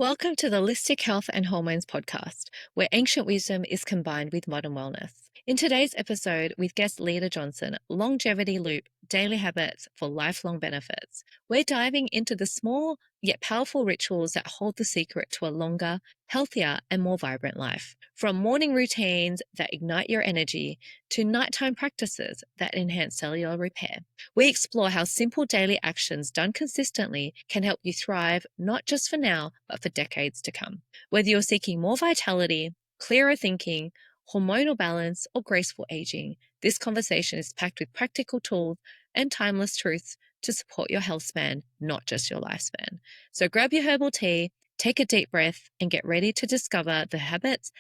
Welcome to the Holistic Health and Hormones podcast, where ancient wisdom is combined with modern wellness. In today's episode, with guest Lida Johnson, Longevity Loop, Daily Habits for Lifelong Benefits, we're diving into the small yet powerful rituals that hold the secret to a longer, healthier, and more vibrant life. From morning routines that ignite your energy to nighttime practices that enhance cellular repair. We explore how simple daily actions done consistently can help you thrive, not just for now, but for decades to come. Whether you're seeking more vitality, clearer thinking, hormonal balance, or graceful aging, this conversation is packed with practical tools and timeless truths to support your health span, not just your lifespan. So grab your herbal tea, take a deep breath, and get ready to discover the habits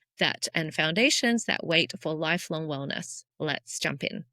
and foundations that wait for lifelong wellness. Let's jump in.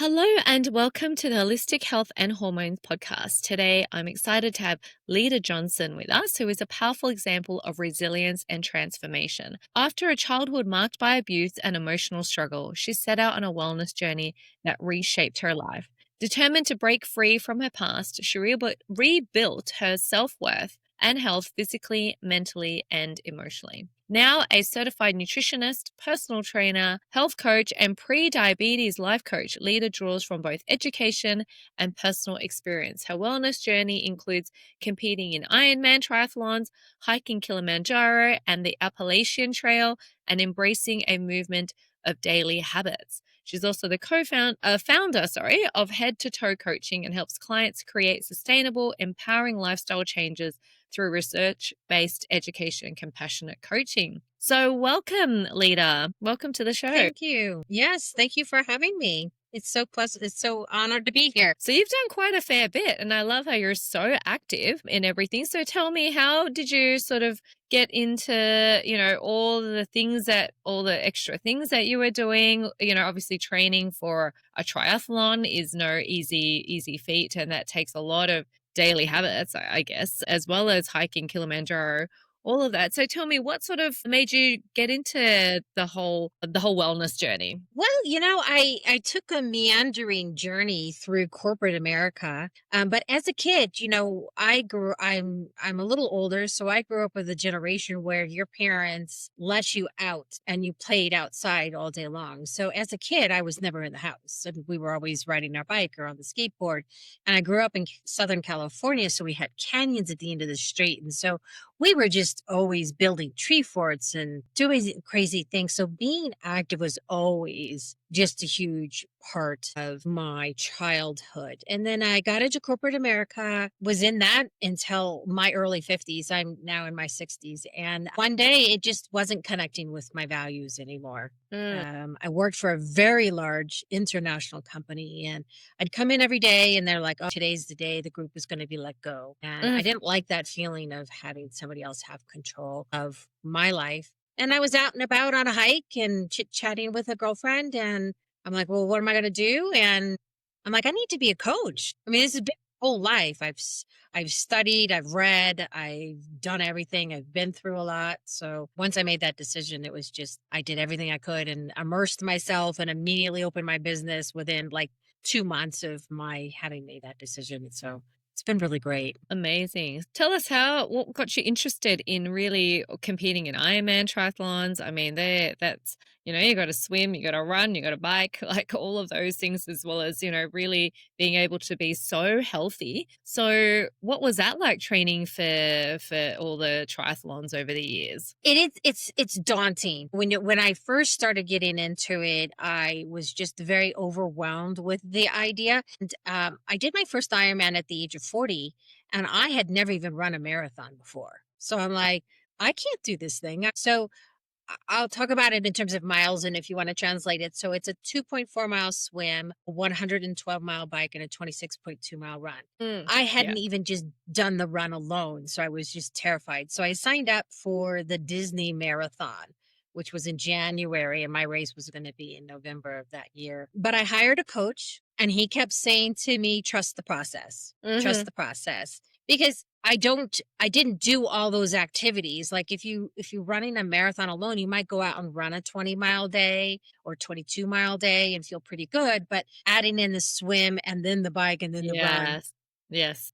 Hello and welcome to the Holistic Health and Hormones podcast. Today, I'm excited to have Lida Johnson with us, who is a powerful example of resilience and transformation. After a childhood marked by abuse and emotional struggle, she set out on a wellness journey that reshaped her life. Determined to break free from her past, she rebuilt her self-worth and health physically, mentally, and emotionally. Now a certified nutritionist, personal trainer, health coach, and pre-diabetes life coach, Lida draws from both education and personal experience. Her wellness journey includes competing in Ironman triathlons, hiking Kilimanjaro and the Appalachian Trail, and embracing a movement of daily habits. She's also the founder of Head to Toe Coaching and helps clients create sustainable, empowering lifestyle changes through research-based education and compassionate coaching. So welcome, Lida. Welcome to the show. Thank you. Yes, thank you for having me. It's so pleasant. It's so honored to be here. So you've done quite a fair bit, and I love how you're so active in everything. So tell me, how did you sort of get into, all the extra things that you were doing? Obviously training for a triathlon is no easy feat, and that takes a lot of daily habits, I guess, as well as hiking Kilimanjaro, all of that. So tell me, what sort of made you get into the whole wellness journey? Well, I took a meandering journey through corporate America. But as a kid, I'm a little older, so I grew up with a generation where your parents let you out and you played outside all day long. So as a kid, I was never in the house. And we were always riding our bike or on the skateboard. And I grew up in Southern California, so we had canyons at the end of the street. And so we were just always building tree forts and doing crazy things. So being active was always just a huge part of my childhood. And then I got into corporate America, was in that until my early 50s. I'm now in my 60s. And one day it just wasn't connecting with my values anymore. I worked for a very large international company, and I'd come in every day and they're like, oh, today's the day the group is going to be let go. And I didn't like that feeling of having somebody else have control of my life. And I was out and about on a hike and chit-chatting with a girlfriend. And I'm like, well, what am I going to do? And I'm like, I need to be a coach. I mean, this has been my whole life. I've studied, I've read, I've done everything. I've been through a lot. So once I made that decision, it was just, I did everything I could and immersed myself and immediately opened my business within like 2 months of my having made that decision. So it's been really great. Amazing. Tell us what got you interested in really competing in Ironman triathlons. I mean, you got to swim, you got to run, you got to bike, like all of those things, as well as, really being able to be so healthy. So what was that like, training for all the triathlons over the years? It's daunting. When I first started getting into it, I was just very overwhelmed with the idea. And I did my first Ironman at the age of 40, and I had never even run a marathon before. So I'm like, I can't do this thing. So I'll talk about it in terms of miles, and if you want to translate it. So it's a 2.4-mile swim, a 112-mile bike, and a 26.2-mile run. I hadn't even just done the run alone, so I was just terrified. So I signed up for the Disney Marathon, which was in January, and my race was going to be in November of that year. But I hired a coach And he kept saying to me, trust the process, trust Mhm. the process. Because I didn't do all those activities. Like if you're running a marathon alone, you might go out and run a 20-mile day or 22-mile day and feel pretty good. But adding in the swim and then the bike and then the run, Yes. Yes.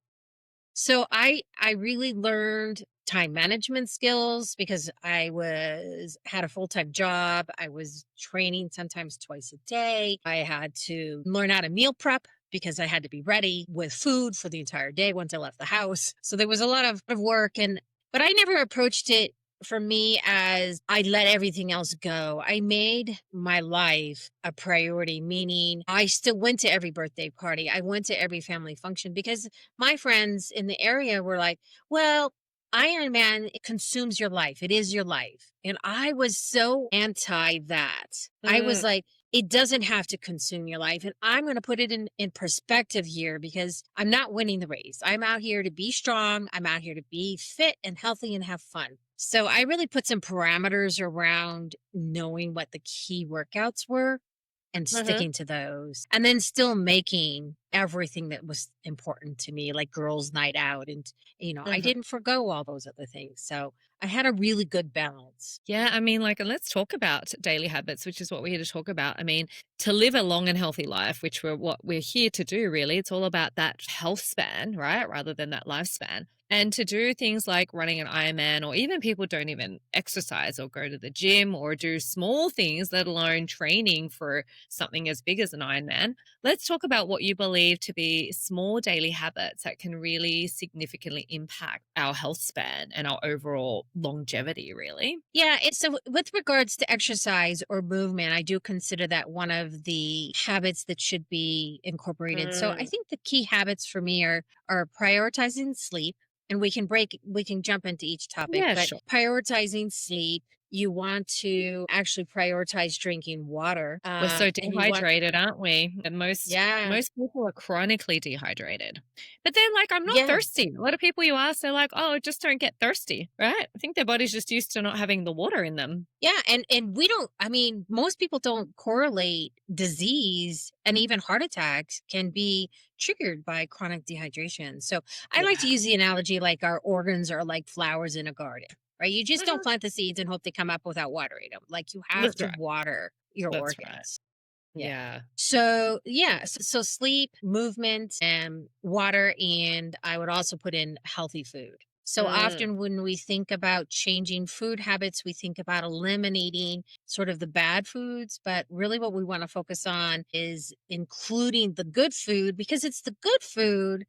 so I really learned time management skills because I was had a full-time job. I was training sometimes twice a day. I had to learn how to meal prep because I had to be ready with food for the entire day once I left the house. So there was a lot of work, and but I never approached it for me as I let everything else go. I made my life a priority, meaning I still went to every birthday party. I went to every family function because my friends in the area were like, well, Iron Man it consumes your life. It is your life. And I was so anti that. I was Mm. like, it doesn't have to consume your life. And I'm going to put it in perspective here because I'm not winning the race. I'm out here to be strong. I'm out here to be fit and healthy and have fun. So I really put some parameters around knowing what the key workouts were and Mhm. sticking to those, and then still making everything that was important to me, like girls' night out. And, I Mhm. didn't forgo all those other things. So I had a really good balance. Yeah, I mean, like, and let's talk about daily habits, which is what we're here to talk about. I mean, to live a long and healthy life, which what we're here to do, really, it's all about that health span, right? Rather than that lifespan. And to do things like running an Ironman, or even people don't even exercise or go to the gym or do small things, let alone training for something as big as an Ironman. Let's talk about what you believe to be small daily habits that can really significantly impact our health span and our overall longevity, really. Yeah, it's so with regards to exercise or movement, I do consider that one of the habits that should be incorporated. So I Mm. think the key habits for me are prioritizing sleep, and we can jump into each topic, Yeah, but sure. prioritizing sleep, you want to actually prioritize drinking water, We're so and you want dehydrated, aren't we? And most yeah, most people are chronically dehydrated. But they're like, "I'm not yeah. thirsty." A lot of people you ask, they're like, "Oh, just don't get thirsty," right? I think their body's just used to not having the water in them. Yeah, and we don't I mean, most people don't correlate disease and even heart attacks can be triggered by chronic dehydration. So, I like to Yeah. use the analogy like our organs are like flowers in a garden, right? You just don't Mhm. plant the seeds and hope they come up without watering them. Like you have That's to right. water your That's right. organs. Yeah. Yeah. So, yeah, so sleep, movement, and water, and I would also put in healthy food. So Mm. often when we think about changing food habits, we think about eliminating sort of the bad foods, but really what we want to focus on is including the good food because it's the good food,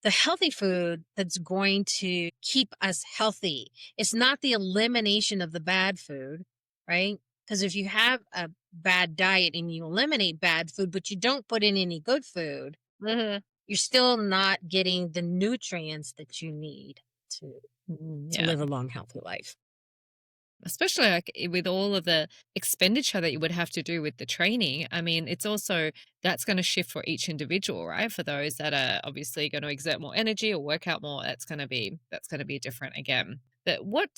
the healthy food that's going to keep us healthy. It's not the elimination of the bad food, right? Because if you have a bad diet and you eliminate bad food, but you don't put in any good food, Mhm. you're still not getting the nutrients that you need to Mm, to yeah. live a long, healthy life. Especially like with all of the expenditure that you would have to do with the training. I mean, it's also that's going to shift for each individual, right? For those that are obviously going to exert more energy or work out more, that's going to be different again. But what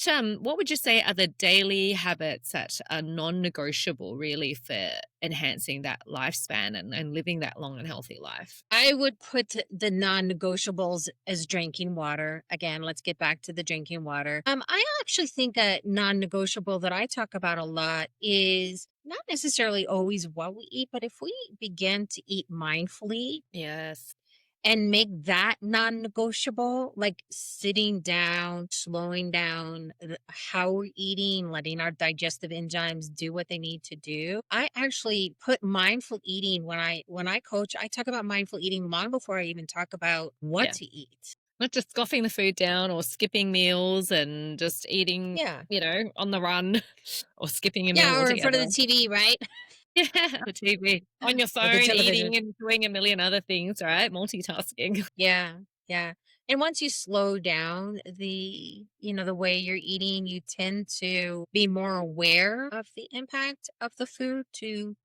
would you say are the daily habits that are non-negotiable really for enhancing that lifespan and living that long and healthy life? I would put the non-negotiables as drinking water. Again, let's get back to the drinking water. I actually think a non-negotiable that I talk about a lot is not necessarily always what we eat, but if we begin to eat mindfully Yes. and make that non-negotiable, like sitting down, slowing down how we're eating, letting our digestive enzymes do what they need to do. I actually put mindful eating when I coach, I talk about mindful eating long before I even talk about what Yeah. to eat. Not just scoffing the food down or skipping meals and just eating, Yeah. on the run or skipping a meal Yeah, or in front of altogether. the TV, right? Yeah, the TV, on your Or the phone, television. eating and doing a million other things, right? Multitasking. Yeah. Yeah. And once you slow down the way you're eating, you tend to be more aware of the impact of the food to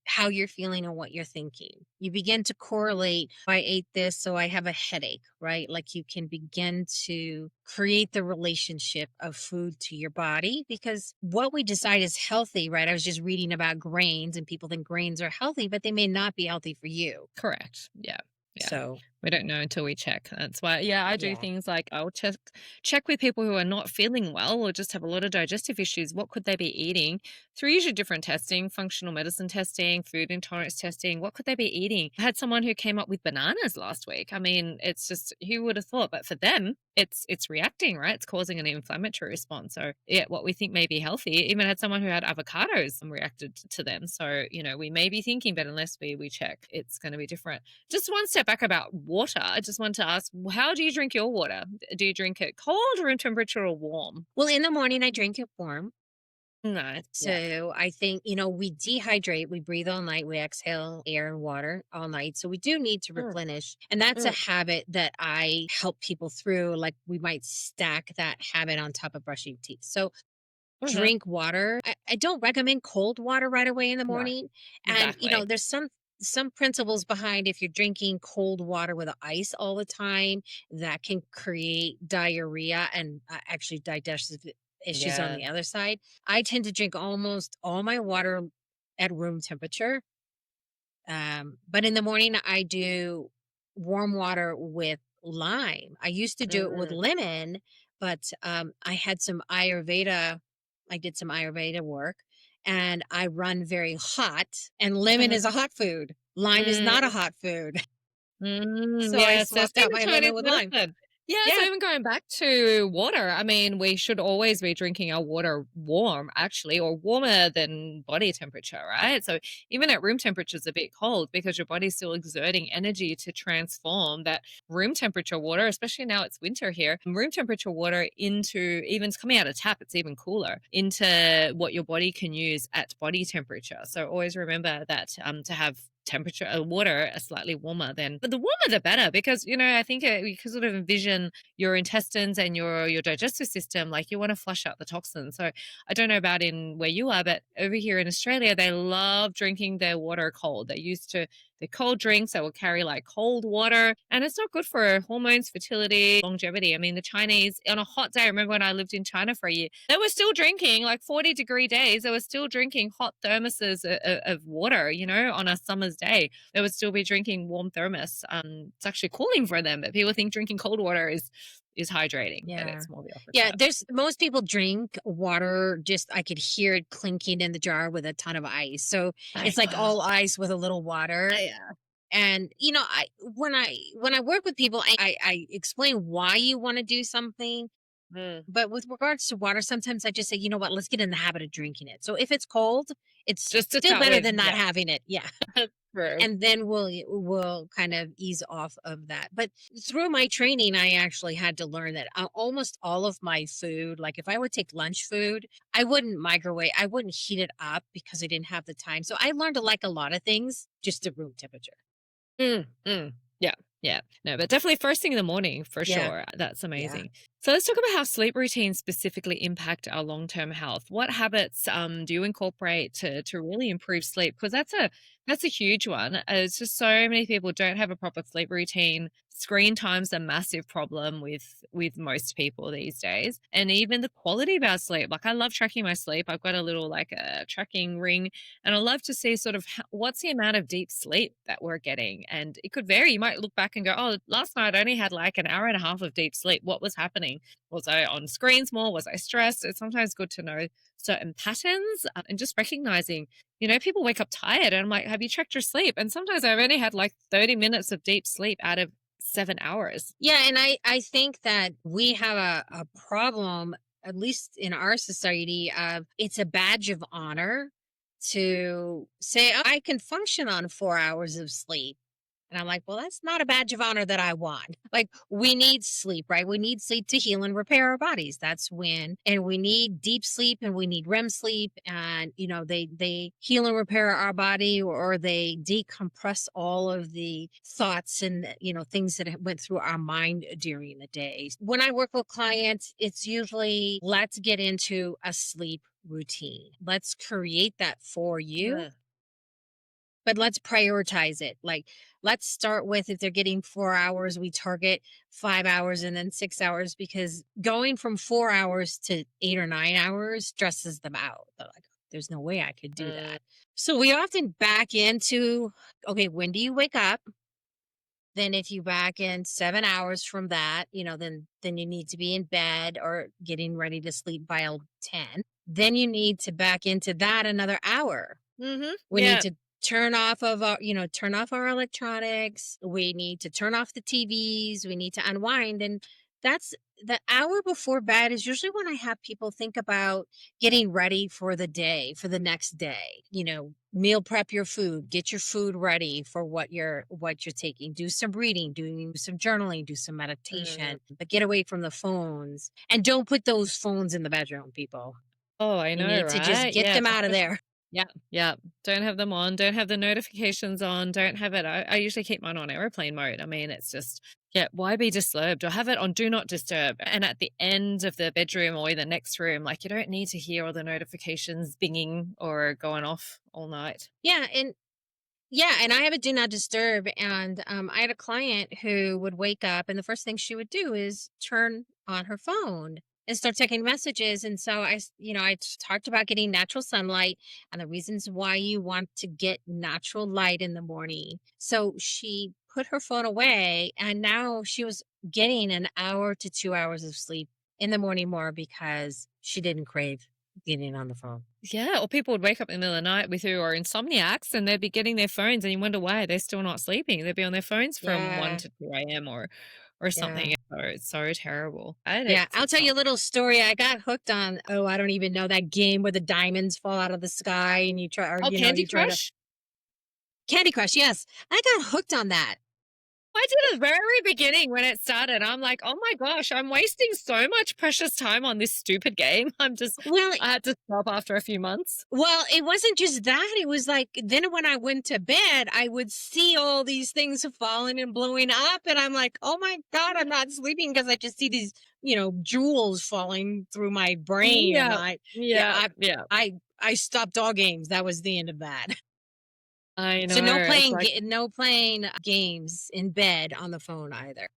how you're feeling and what you're thinking. You begin to correlate, I ate this, so I have a headache, right? Like you can begin to create the relationship of food to your body because what we decide is healthy, right? I was just reading about grains and people think grains are healthy, but they may not be healthy for you. Correct. Yeah. Yeah. So, We don't know until we check. That's why, yeah, I do yeah. things like I'll check with people who are not feeling well or just have a lot of digestive issues. What could they be eating? Through usually different testing, functional medicine testing, food intolerance testing. What could they be eating? I had someone who came up with bananas last week. I mean, it's just who would have thought? But for them, it's reacting, right? It's causing an inflammatory response. So yeah, what we think may be healthy. Even had someone who had avocados and reacted to them. So we may be thinking, but unless we check, it's going to be different. Just one step back about water. I just want to ask, how do you drink your water? Do you drink it cold, room temperature, or warm? Well, in the morning, I drink it warm. Nice. Yeah. So I think, we dehydrate, we breathe all night, we exhale air and water all night. So we do need to Mm, replenish. And that's a mm, habit that I help people through. Like we might stack that habit on top of brushing teeth. So mhm. drink water. I don't recommend cold water right away in the No, morning. And, exactly. there's some principles behind if you're drinking cold water with ice all the time that can create diarrhea and actually digestive issues on Yeah. the other side. I tend to drink almost all my water at room temperature. But in the morning, I do warm water with lime. I used to do it with Mm, lemon, but I had some Ayurveda. I did some Ayurveda work and I run very hot, and lemon mhm, is a hot food. Lime is not a mm. hot food. Mm, So I yeah, so swapped same out with my Chinese lemon with lime. medicine. Yeah, so Yeah. even going back to water, I mean, we should always be drinking our water warm, actually, or warmer than body temperature, right? So even at room temperature is a bit cold because your body's still exerting energy to transform that room temperature water, especially now it's winter here, room temperature water into even it's coming out of tap, it's even cooler, into what your body can use at body temperature. So always remember that to have temperature water slightly warmer than but the warmer the better because I think you can sort of envision your intestines and your digestive system like you want to flush out the toxins. So I don't know about in where you are, but over here in Australia they love drinking their water cold. They used to the cold drinks that will carry like cold water, and it's not good for hormones, fertility, longevity. I mean, the Chinese on a hot day, I remember when I lived in China for a year, they were still drinking like 40-degree days. They were still drinking hot thermoses of water, on a summer's day. They would still be drinking warm thermos. It's actually cooling for them, but people think drinking cold water is hydrating, but Yeah. it's more the Yeah, opposite. there's most people drink water, just I could hear it clinking in the jar with a ton of ice. So it's like Wow. all ice with a little water. Yeah. And when I work with people, I explain why you want to do something. Mm. But with regards to water, sometimes I just say, you know what, let's get in the habit of drinking it. So if it's cold, it's Just to still start better with, than not yeah. having it. Yeah. True. And then we'll kind of ease off of that. But through my training, I actually had to learn that almost all of my food, like if I would take lunch food, I wouldn't microwave, I wouldn't heat it up because I didn't have the time. So I learned to like a lot of things just to room temperature. Mm, mm. Yeah, yeah. No, but definitely first thing in the morning for Yeah. sure. That's Yeah. amazing. So let's talk about how sleep routines specifically impact our long-term health. What habits do you incorporate to really improve sleep? Because that's a huge one. It's just so many people don't have a proper sleep routine. Screen time's a massive problem with most people these days, and even the quality of our sleep. Like I love tracking my sleep. I've got a little like a tracking ring and I love to see sort of what's the amount of deep sleep that we're getting. And it could vary. You might look back and go, oh, last night I only had like an hour and a half of deep sleep. What was happening? Was I on screens more? Was I stressed? It's sometimes good to know certain patterns and just recognizing, people wake up tired. And I'm like, have you checked your sleep? And sometimes I've only had like 30 minutes of deep sleep out of 7 hours. Yeah. And I think that we have a problem, at least in our society, of it's a badge of honor to say, "Oh, I can function on 4 hours of sleep." And I'm like, well, that's not a badge of honor that I want. Like, we need sleep, right? We need sleep to heal and repair our bodies. That's when, and we need deep sleep and we need REM sleep. And, they heal and repair our body, or they decompress all of the thoughts and, things that went through our mind during the day. When I work with clients, it's usually let's get into a sleep routine. Let's create that for you, Ugh. but let's prioritize it. Like, let's start with, if they're getting 4 hours, we target 5 hours and then 6 hours, because going from 4 hours to 8 or 9 hours stresses them out. They're like, there's no way I could do Mm, that. So we often back into, okay, when do you wake up? Then if you back in 7 hours from that, then you need to be in bed or getting ready to sleep by 10. Then you need to back into that another hour. mhm, We need yeah. to turn off our electronics. We need to turn off the TVs. We need to unwind. And that's the hour before bed is usually when I have people think about getting ready for the day, for the next day. Meal prep your food, get your food ready for what you're taking. Do some reading, do some journaling, do some Mm. meditation, but get away from the phones. And don't put those phones in the bedroom, people. Oh, I You know, need to just right? get Yeah, them out of especially there. yeah, yeah. Don't have them on, don't have the notifications on, don't have it I usually keep mine on airplane mode. I mean, it's just yeah, why be disturbed? Or have it on do not disturb, and at the end of the bedroom or in the next room, like, you don't need to hear all the notifications binging or going off all night. Yeah, and I have a do not disturb. And I had a client who would wake up, and the first thing she would do is turn on her phone and start checking messages. And so talked about getting natural sunlight and the reasons why you want to get natural light in the morning. So she put her phone away, and now she was getting an hour to 2 hours of sleep in the morning more, because she didn't crave getting on the phone. Yeah, or people would wake up in the middle of the night with you or insomniacs, and they'd be getting their phones and you wonder why they're still not sleeping. They'd be on their phones from 1 Yeah, to 2 a.m. or yeah. something. So it's so terrible. And Yeah, it's I'll it's tell not you a little story. I got hooked on, oh, I don't even know, that game where the diamonds fall out of the sky and you try, or Oh, Candy you try to Crush? Candy Crush. Yes. I got hooked on that. I did at the very beginning when it started. I'm like, "Oh my gosh, I'm wasting so much precious time on this stupid game." Well, I had to stop after a few months. it wasn't just that. It was like, then when I went to bed, I would see all these things falling and blowing up, and I'm like, "Oh my god, I'm not sleeping because I just see these, jewels falling through my brain." And Yeah. yeah, Yeah, yeah. I stopped all games. That was the end of that. I So know. It's like no playing games in bed on the phone either.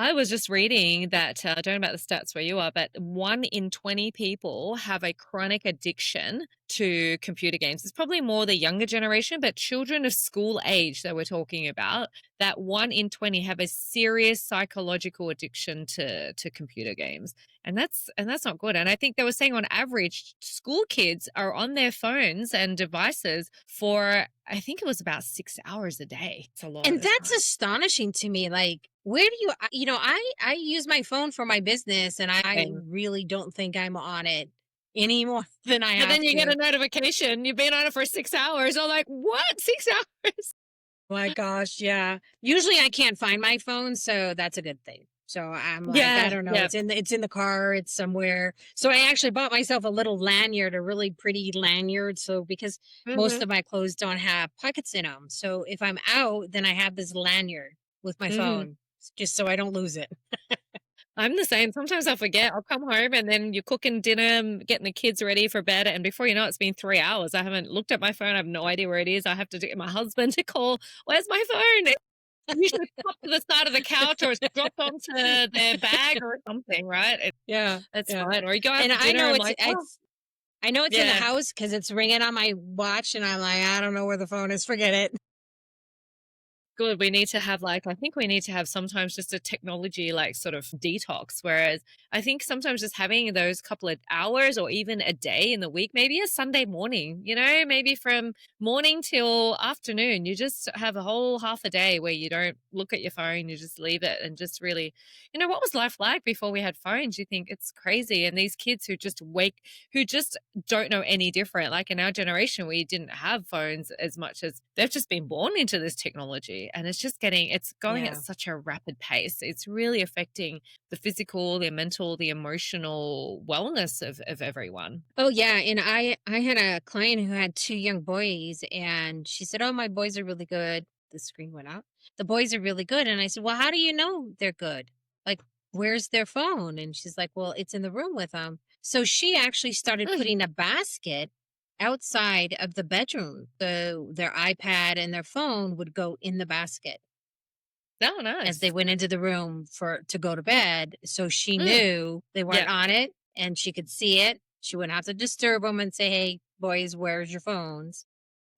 I was just reading that, I don't know about the stats where you are, but 1 in 20 people have a chronic addiction to computer games. It's probably more the younger generation, but children of school age that we're talking about, that 1 in 20 have a serious psychological addiction to computer games. And that's not good. And I think they were saying on average, school kids are on their phones and devices for I think it was about 6 hours a day. It's a lot And of that's time. astonishing to me. Like, where do I use my phone for my business, and I really don't think I'm on it any more than I But then have you get to. a notification, you've been on it for 6 hours. I'm like, "What? 6 hours?" My gosh, yeah. Usually I can't find my phone, so that's a good thing. So I'm like, I Yeah, don't know, yeah. it's in the car, it's somewhere. So I actually bought myself a little lanyard, a really pretty lanyard. So, because most Mhm, of my clothes don't have pockets in them. So if I'm out, then I have this lanyard with my mhm. phone, just so I don't lose it. I'm the same. Sometimes I forget. I'll come home and then you're cooking dinner, getting the kids ready for bed, and before you know it, it's been 3 hours. I haven't looked at my phone. I have no idea where it is. I have to get my husband to call, "Where's my phone?" It's usually popped to the side of the couch or it's dropped onto their bag or something, right? Yeah, It's yeah. fine. Or you go out And to I dinner, know I'm it's like, "Oh" it's I know it's in the yeah. house because it's ringing on my watch, and I'm like, I don't know where the phone is. Forget it. Good. We need to have I think we need to have sometimes just a technology sort of detox. Whereas I think sometimes just having those couple of hours or even a day in the week, maybe a Sunday morning, maybe from morning till afternoon, you just have a whole half a day where you don't look at your phone, you just leave it and just really, what was life like before we had phones? You think it's crazy. And these kids who just don't know any different. Like in our generation, we didn't have phones as much as they've just been born into this technology. quickly. And it's going at Yeah. such a rapid pace. It's really affecting the physical, the mental, the emotional wellness of everyone. Oh yeah, and I had a client who had 2 young boys, and she said, "Oh, my boys are really good." The screen went out. "The boys are really good." And I said, "Well, how do you know they're good? Like, where's their phone?" And she's like, "Well, it's in the room with them." So she actually started Mm. putting a basket outside of the bedroom. So their iPad and their phone would go in the basket Oh, as they nice. went into the room for to go to bed, so she Mm. knew they weren't Yeah. on it and she could see it. She wouldn't have to disturb them and say, "Hey, boys, where's your phones?"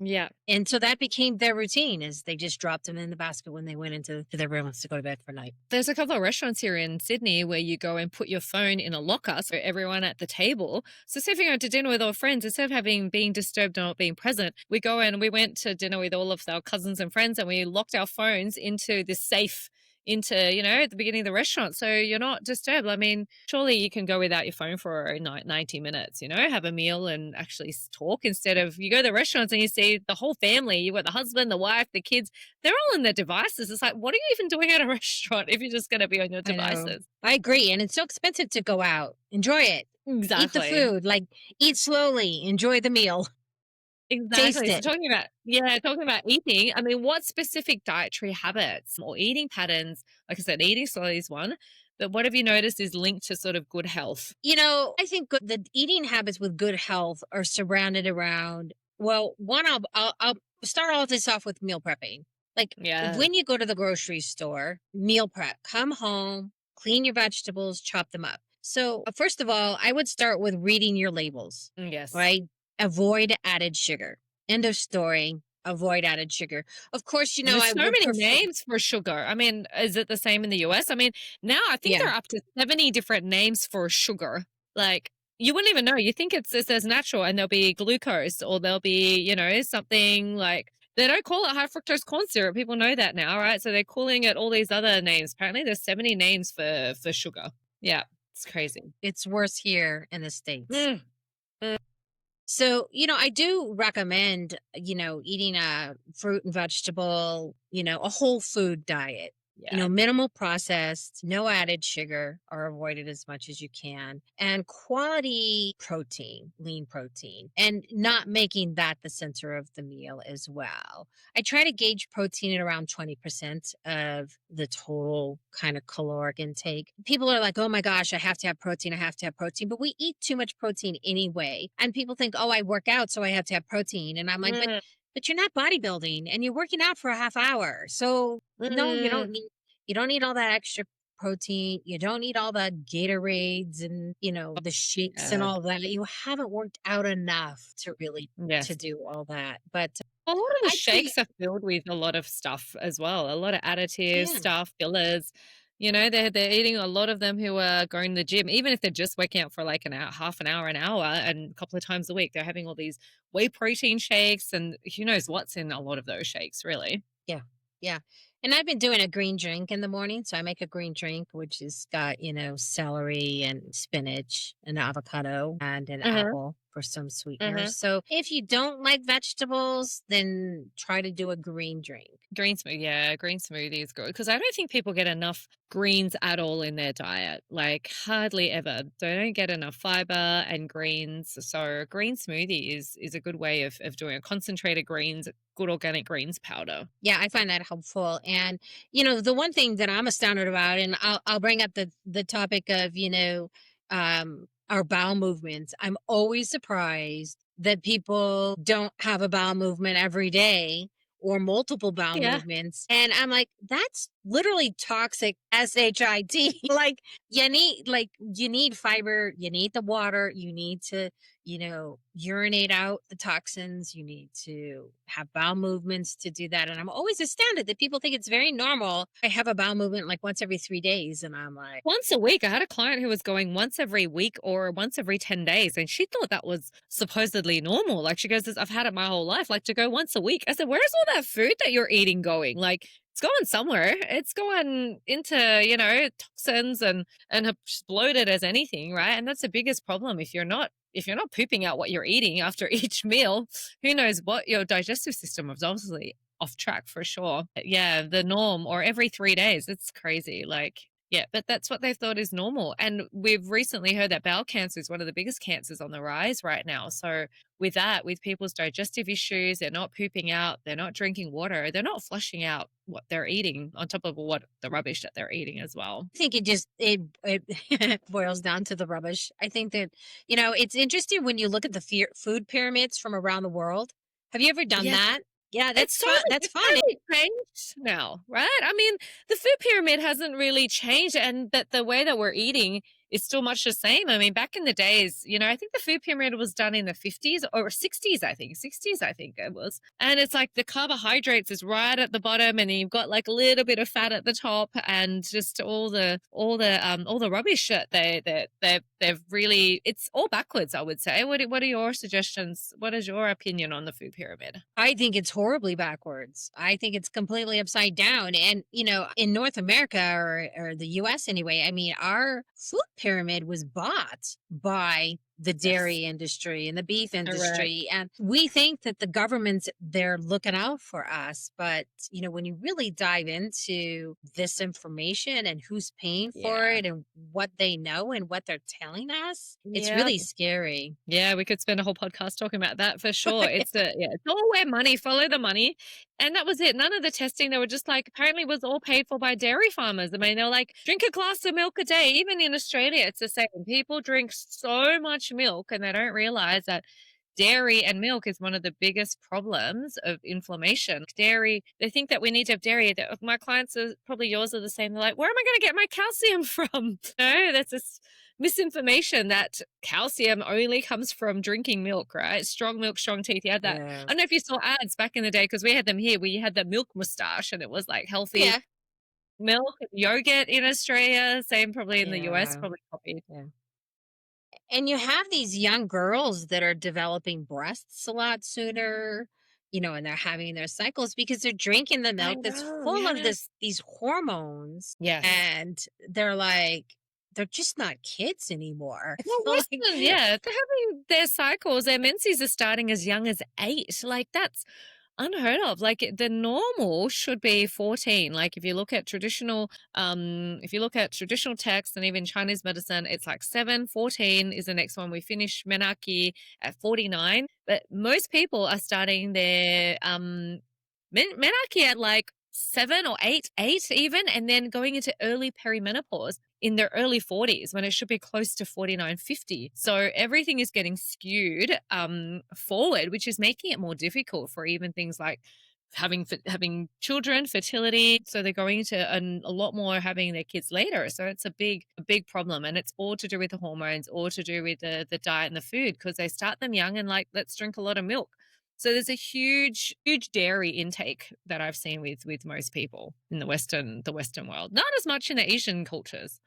Yeah. And so that became their routine is they just dropped them in the basket when they went into to their rooms to go to bed for night. There's a couple of restaurants here in Sydney where you go and put your phone in a locker so everyone at the table. So say if you're going to dinner with all friends, instead of having being disturbed or not being present, we go and we went to dinner with all of our cousins and friends and we locked our phones into this safe into, at the beginning of the restaurant. So you're not disturbed. I mean, surely you can go without your phone for 90 minutes, have a meal and actually talk instead of you go to the restaurants and you see the whole family. You've got the husband, the wife, the kids, they're all in their devices. It's like, what are you even doing at a restaurant if you're just going to be on your I know. devices? I agree. And it's so expensive to go out. Enjoy it. Eat the Exactly. food. Like eat slowly. Enjoy the meal. Taste Exactly. So it. talking about eating, I mean, what specific dietary habits or eating patterns, like I said, eating slowly is one, but what have you noticed is linked to sort of good health? I think the eating habits with good health are surrounded around. Well, one, I'll start all this off with meal prepping. Like Yeah. when you go to the grocery store, meal prep. Come home, clean your vegetables, chop them up. So first of all, I would start with reading your labels. Yes. Right? Avoid added sugar. End of story. Avoid added sugar. Of course, There's I so would many prefer. names for sugar. I mean, is it the same in the US? I mean, now I think Yeah. they're up to 70 different names for sugar. Like, you wouldn't even know. You think it says natural and there'll be glucose or there'll be, something like they don't call it high fructose corn syrup. People know that now, right? So they're calling it all these other names. Apparently there's 70 names for sugar. Yeah, it's crazy. It's worse here in the States. Mm, mm, So, I do recommend, eating a fruit and vegetable, a whole food diet. yeah. Minimal processed, no added sugar are avoided as much as you can, and quality protein, lean protein, and not making that the center of the meal as well. I try to gauge protein at around 20% of the total kind of caloric intake. People are like, oh my gosh, I have to have protein. I have to have protein. But we eat too much protein anyway. And people think, oh, I work out, so I have to have protein. And I'm like, mm, but you're not bodybuilding and you're working out for a half hour. So no, mm. you don't need all that extra protein. You don't need all the Gatorades and, the shakes and Yeah. all that. You haven't worked out enough to really to Yes. do all that. But A lot of the I'd say shakes are filled with a lot of stuff as well, a lot of additives, yeah. stuff, fillers. They're eating a lot of them who are going to the gym, even if they're just working out for like an hour, half an hour, and a couple of times a week. They're having all these whey protein shakes, and who knows what's in a lot of those shakes, really. Yeah. Yeah. And I've been doing a green drink in the morning. So I make a green drink, which has got, celery and spinach and avocado and an Uh-huh. apple for some Uh-huh. sweeteners. So if you don't like vegetables, then try to do a green drink. Green smoothie, yeah, green smoothie is good because I don't think people get enough greens at all in their diet. Like hardly ever. They don't get enough fiber and greens. So green smoothie is a good way of doing a concentrated greens, good organic greens powder. Yeah, I find that helpful. And the one thing that I'm astounded about, and I'll bring up the topic of our bowel movements. I'm always surprised that people don't have a bowel movement every day or multiple bowel Yeah. movements. And I'm like, that's literally toxic SHIT. You need fiber, you need the water, you need to urinate out the toxins. You need to have bowel movements to do that. And I'm always astounded that people think it's very normal. I have a bowel movement like once every 3 days. And I'm like, Once a week. I had a client who was going once every week or once every 10 days, and she thought that was supposedly normal. Like, she goes, I've had it my whole life, like to go once a week. I said, where's all that food that you're eating going? Like, it's going somewhere. It's going into, toxins and as bloated as anything, right? And that's the biggest problem. If you're not pooping out what you're eating after each meal, who knows what your digestive system is obviously off track for sure. Yeah, the norm, or every 3 days. It's crazy. Like, yeah, but that's what they thought is normal. And we've recently heard that bowel cancer is one of the biggest cancers on the rise right now. So, with that, with people's digestive issues, they're not pooping out, they're not drinking water, they're not flushing out what they're eating on top of what the rubbish that they're eating as well. I think it boils down to the rubbish. I think that, it's interesting when you look at the food pyramids from around the world. Have you ever done Yeah, that? Yeah, that's fun. That's it's fun. totally changed now, right? I mean, the food pyramid hasn't really changed, and that the way that we're eating is still much the same. I mean, back in the days, I think the food pyramid was done in the 50s or 60s, I think. 60s, I think it was. And it's like the carbohydrates is right at the bottom, and then you've got like a little bit of fat at the top, and just all the rubbish that they've really, it's all backwards, I would say. What are your suggestions? What is your opinion on the food pyramid? I think it's horribly backwards. I think it's completely upside down. And, in North America or the US anyway, I mean, our food pyramid was bought by the Yes. dairy industry and the beef Correct. industry. And we think that the government's they're looking out for us. But, when you really dive into this information and who's paying for Yeah. it and what they know and what they're telling us, it's Yeah. really scary. Yeah, we could spend a whole podcast talking about that for sure. It's all where money, follow the money. And that was it. None of the testing, they were just like, apparently was all paid for by dairy farmers. I mean, they're like, drink a glass of milk a day. Even in Australia, it's the same. People drink so much milk and they don't realize that dairy and milk is one of the biggest problems of inflammation. Dairy, they think that we need to have dairy. My clients are probably yours are the same. They're like, where am I going to get my calcium from? No, that's this misinformation that calcium only comes from drinking milk, right? Strong milk, strong teeth. You had that. Yeah. I don't know if you saw ads back in the day because we had them here where you had the milk mustache and it was like healthy Yeah. milk and yogurt in Australia. Same probably in the US, Yeah. probably copied. Yeah. And you have these young girls that are developing breasts a lot sooner, and they're having their cycles because they're drinking the I milk that's know. full of Yes. these hormones, Yes. and they're like they're just not kids anymore. I Well, feel like Western, yeah, they're having their cycles, their menses are starting as young as 8. Like, that's unheard of. Like, the normal should be 14. Like, if you look at traditional texts and even Chinese medicine, it's like 7, 14 is the next one. We finish menarche at 49. But most people are starting their menarche at like 7 or 8 even, and then going into early perimenopause in their early 40s when it should be close to 49, 50. So everything is getting skewed forward, which is making it more difficult for even things like having children, fertility. So they're going to a lot more having their kids later. So it's a big problem, and it's all to do with the hormones, all to do with the diet and the food, because they start them young and like, let's drink a lot of milk. So there's a huge, huge dairy intake that I've seen with most people in the Western world. Not as much in the Asian cultures,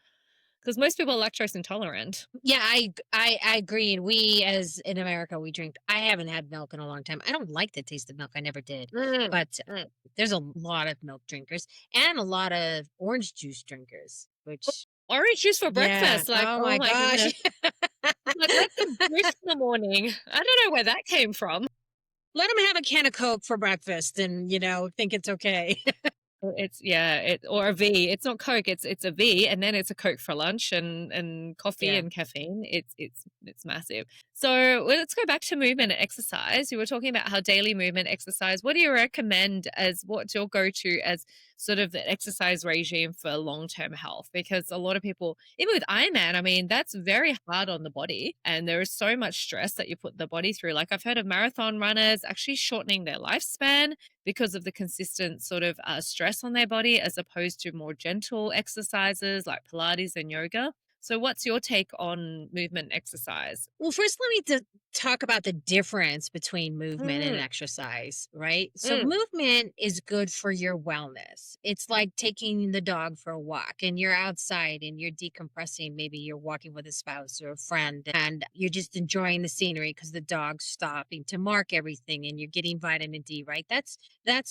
because most people are lactose intolerant. yeah, I agree. And we, as in America, we drink. I haven't had milk in a long time. I don't like the taste of milk. I never did. Mm, But mm. there's a lot of milk drinkers and a lot of orange juice drinkers, which Orange juice for yeah. breakfast, like, Oh oh my my gosh. goodness. Like, let them juice in the morning. I don't know where that came from. Let them have a can of Coke for breakfast and, think it's okay. It's yeah, or a V. It's not Coke. It's a V, and then it's a Coke for lunch and coffee Yeah. and caffeine. It's massive. So let's go back to movement and exercise. You were talking about how daily movement exercise. What do you recommend as what's your go to as sort of the exercise regime for long term health? Because a lot of people, even with Ironman, I mean, that's very hard on the body, and there is so much stress that you put the body through. Like, I've heard of marathon runners actually shortening their lifespan because of the consistent sort of stress on their body, as opposed to more gentle exercises like Pilates and yoga. So, what's your take on movement and exercise? Well, first, let me talk about the difference between movement and Mm, exercise, right? So, mm, movement is good for your wellness. It's like taking the dog for a walk and you're outside and you're decompressing. Maybe you're walking with a spouse or a friend and you're just enjoying the scenery because the dog's stopping to mark everything and you're getting vitamin D, right? That's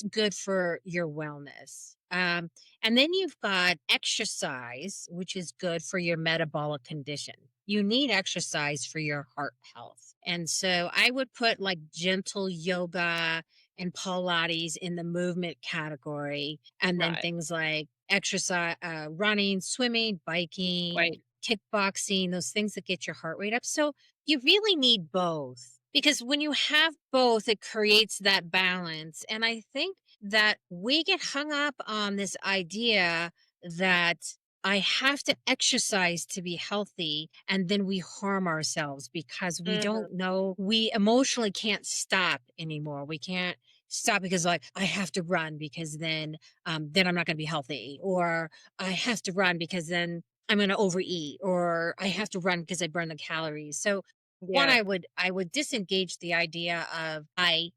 good for your wellness. And then you've got exercise, which is good for your metabolic condition. You need exercise for your heart health. And so I would put like gentle yoga and Pilates in the movement category. And then Right. things like exercise, running, swimming, biking, Wait. kickboxing, those things that get your heart rate up. So you really need both because when you have both, it creates that balance. And I think that we get hung up on this idea that I have to exercise to be healthy. And then we harm ourselves because we Mm, don't know, we emotionally can't stop anymore. We can't stop because like I have to run because then I'm not going to be healthy, or I have to run because then I'm going to overeat, or I have to run because I burn the calories. So one, yeah. I would disengage the idea of I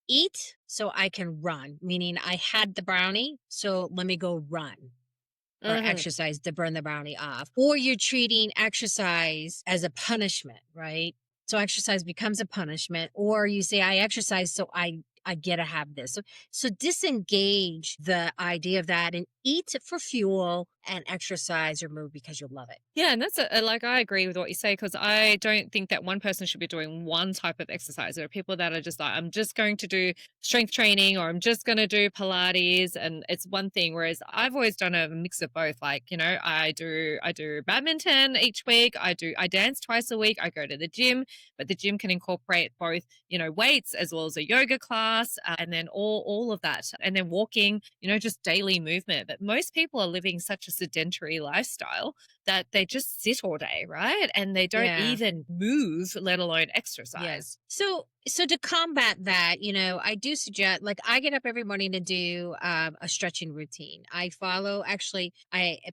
eat so I can run, meaning I had the brownie, so let me go run or Hmm. exercise to burn the brownie off. Or you're treating exercise as a punishment, right? So exercise becomes a punishment, or you say I exercise so I get to have this. So disengage the idea of that and eat for fuel and exercise or move because you love it. Yeah, and that's like I agree with what you say because I don't think that one person should be doing one type of exercise. There are people that are just like, I'm just going to do strength training or I'm just going to do Pilates, and it's one thing. Whereas I've always done a mix of both. Like I do badminton each week. I dance twice a week. I go to the gym, but the gym can incorporate both weights as well as a yoga class, and then all of that, and then walking. Just daily movement. But most people are living such a sedentary lifestyle that they just sit all day, right? And they don't Yeah. even move, let alone Yeah. exercise. So to combat that, I do suggest like I get up every morning to do a stretching routine. I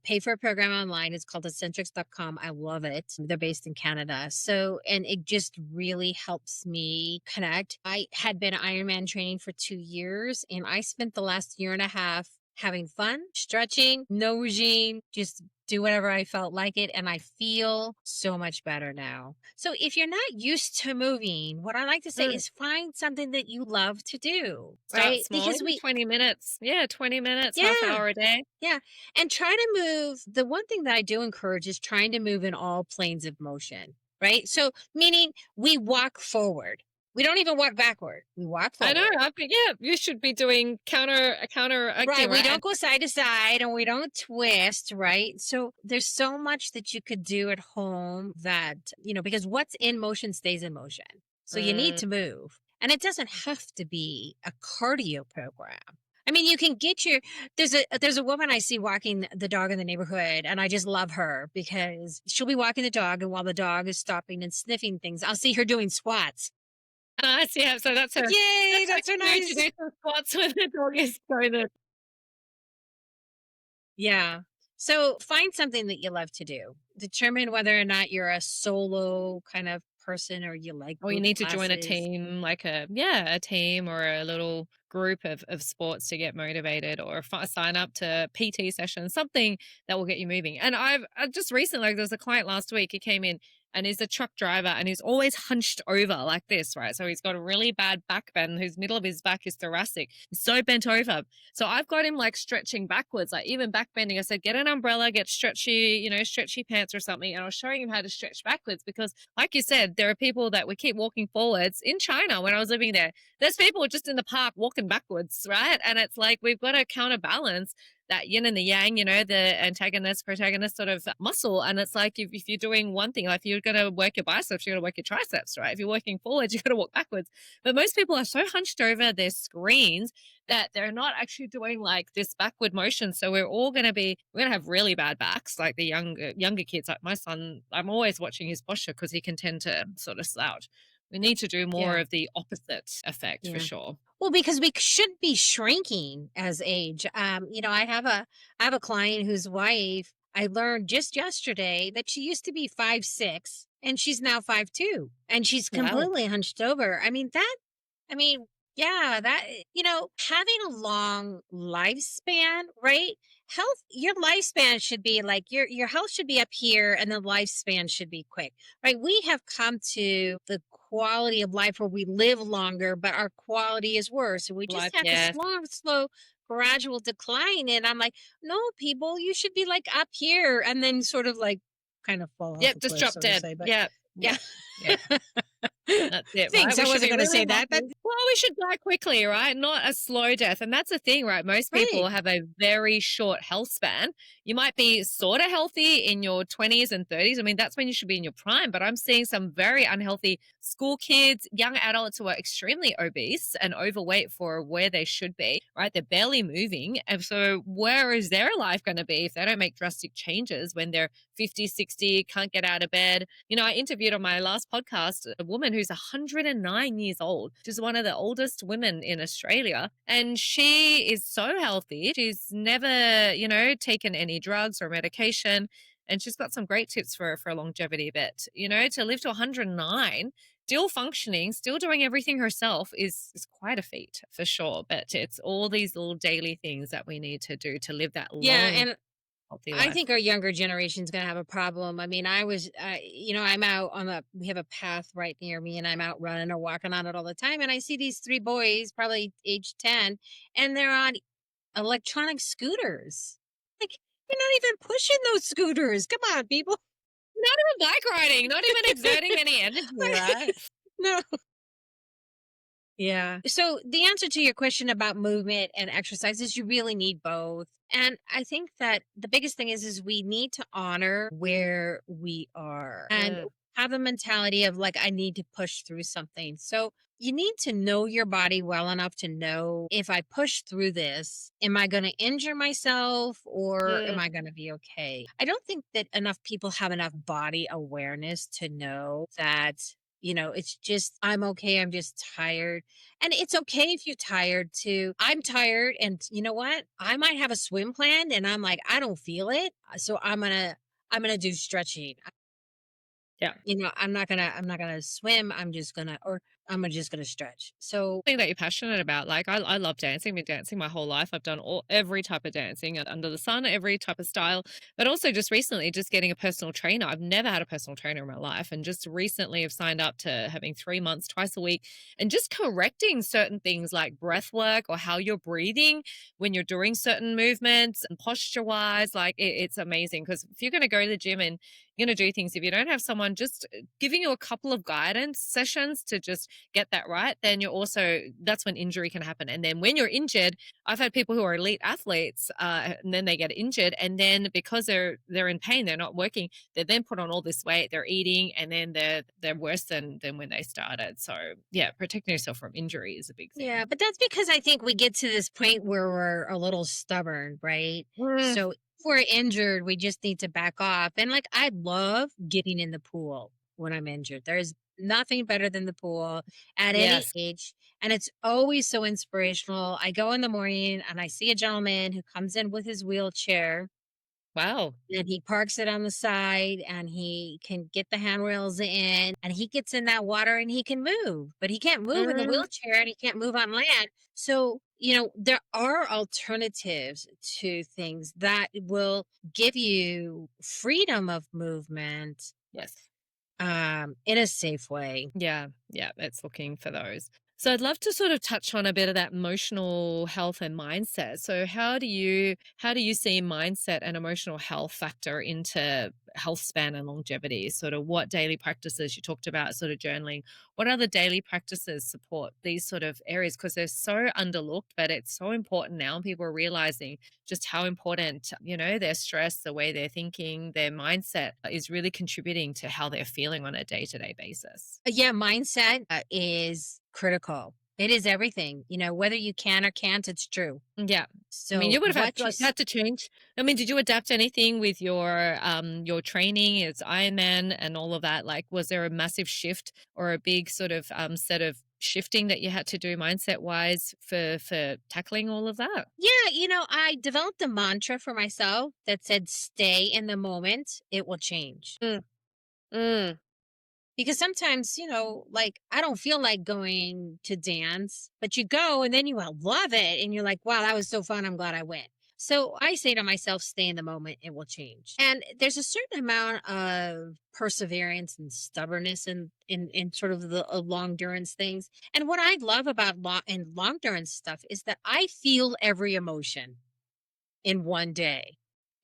pay for a program online. It's called eccentrics.com. I love it. They're based in Canada. So, and it just really helps me connect. I had been Ironman training for 2 years and I spent the last year and a half having fun, stretching, no regime, just do whatever I felt like it. And I feel so much better now. So if you're not used to moving, what I like to say Mm, is find something that you love to do, start right? small, Because even 20 minutes. Yeah, 20 minutes, half yeah, hour a day. yeah. And try to move. The one thing that I do encourage is trying to move in all planes of motion, right? So meaning we walk forward. We don't even walk backward. We walk I know. forward. Yeah, you should be doing counteracting, Right. We right? don't go side to side and we don't twist, right? So there's so much that you could do at home that, because what's in motion stays in motion. So you need Mm, to move. And it doesn't have to be a cardio program. I mean, you can get there's a woman I see walking the dog in the neighborhood and I just love her because she'll be walking the dog and while the dog is stopping and sniffing things, I'll see her doing squats. nice. Yeah. So that's Like, her. yay, That's her that's so cue to nice. do some squats when the dog is going to. Yeah. So find something that you love to do. Determine whether or not you're a solo kind of person or you like Or you group need to join a classes. team, like a team or a little group of sports to get motivated, or sign up to PT sessions, something that will get you moving. And I just recently, like, there was a client last week, he came in and he's a truck driver and he's always hunched over like this, right? So he's got a really bad back bend, whose middle of his back is thoracic. He's so bent over. So I've got him like stretching backwards, like even back bending. I said, get an umbrella, get stretchy pants or something. And I was showing him how to stretch backwards because, like you said, there are people that we keep walking forwards. In China, when I was living there, there's people just in the park walking backwards, right? And it's like we've got to counterbalance that yin and the yang, the antagonist, protagonist sort of muscle. And it's like if you're doing one thing, like if you're going to work your biceps, you're going to work your triceps, right? If you're working forwards, you're going to walk backwards. But most people are so hunched over their screens that they're not actually doing like this backward motion. So we're gonna have really bad backs, like the younger kids. Like my son, I'm always watching his posture because he can tend to sort of slouch. We need to do more Yeah. of the opposite effect for Yeah. sure. Well, because we should be shrinking as age. I have a client whose wife I learned just yesterday that she used to be 5'6" and she's now 5'2" and she's Wow. completely hunched over. I mean, yeah, having a long lifespan, right? Your lifespan should be like your health should be up here and the lifespan should be quick, right? We have come to the quality of life where we live longer, but our quality is worse. And we just Life, have this yes. slow, gradual decline. And I'm like, no, people, you should be like up here and then sort of like kind of fall off Yep, a just cliff, drop so to dead. say. But Yeah, yeah. yeah, yeah. That's it, right? Thanks. We I should wasn't be going to really say that. healthy. Well, we should die quickly, right? Not a slow death. And that's the thing, right? Most people Right. have a very short health span. You might be sort of healthy in your 20s and 30s. I mean, that's when you should be in your prime. But I'm seeing some very unhealthy school kids, young adults who are extremely obese and overweight for where they should be, right? They're barely moving. And so, where is their life going to be if they don't make drastic changes when they're 50, 60, can't get out of bed? I interviewed on my last podcast a woman who's 109 years old. She's one of the oldest women in Australia, and she is so healthy. She's never, taken any drugs or medication. And she's got some great tips for longevity. But, to live to 109, still functioning, still doing everything herself is quite a feat for sure. But it's all these little daily things that we need to do to live that Yeah. long, And healthy I life. think our younger generation's gonna have a problem. I mean, I'm out we have a path right near me, and I'm out running or walking on it all the time, and I see these three boys, probably age 10, and they're on electronic scooters. Like, you're not even pushing those scooters. Come on, people. Not even bike riding, not even exerting any energy, right? No. Yeah. So the answer to your question about movement and exercise is you really need both. And I think that the biggest thing is we need to honor where we are and Mm, have a mentality of like I need to push through something. So you need to know your body well enough to know, if I push through this, am I going to injure myself or am mm, I going to be okay? I don't think that enough people have enough body awareness to know that, it's just, I'm okay. I'm just tired. And it's okay if you're tired too. I'm tired, and you know what? I might have a swim plan and I'm like, I don't feel it. So I'm gonna do stretching. yeah. I'm not gonna swim. I'm just gonna stretch. So Thing that you're passionate about. Like I love dancing. Been dancing my whole life. I've done every type of dancing under the sun, every type of style. But also just recently, just getting a personal trainer. I've never had a personal trainer in my life, and just recently I've signed up to having 3 months, twice a week, and just correcting certain things like breath work or how you're breathing when you're doing certain movements and posture wise. Like it's amazing because if you're going to go to the gym and you're going to do things, if you don't have someone just giving you a couple of guidance sessions to just get that right, then you're also, that's when injury can happen. And then when you're injured, I've had people who are elite athletes, and then they get injured, and then because they're in pain, they're not working, they're then put on all this weight, they're eating, and then they're worse than when they started. So yeah, protecting yourself from injury is a big thing. yeah, but that's because I think we get to this point where we're a little stubborn, right? Mm, So if we're injured, we just need to back off. And like, I love getting in the pool when I'm injured. There's nothing better than the pool at any yes. age. And it's always so inspirational. I go in the morning and I see a gentleman who comes in with his wheelchair, Wow. and he parks it on the side and he can get the handrails in and he gets in that water and he can move, but he can't move in the Mm, wheelchair and he can't move on land. So, there are alternatives to things that will give you freedom of movement yes. in a safe way. Yeah, yeah, it's looking for those. So I'd love to sort of touch on a bit of that emotional health and mindset. So how do you see mindset and emotional health factor into health span and longevity? Sort of what daily practices you talked about, sort of journaling. What other daily practices support these sort of areas? Because they're so underlooked, but it's so important now. And people are realizing just how important, their stress, the way they're thinking, their mindset is really contributing to how they're feeling on a day-to-day basis. Yeah, mindset is critical. It is everything, whether you can or can't, it's true. Yeah. I mean, So, you would have had to change. I mean, did you adapt anything with your training? It's Ironman and all of that. Like, was there a massive shift or a big sort of set of shifting that you had to do mindset wise for tackling all of that? yeah, I developed a mantra for myself that said, stay in the moment, it will change. Mm, mm, Because sometimes, like, I don't feel like going to dance, but you go and then you love it. And you're like, wow, that was so fun. I'm glad I went. So I say to myself, stay in the moment, it will change. And there's a certain amount of perseverance and stubbornness in sort of the long durance things. And what I love about long durance stuff is that I feel every emotion in one day.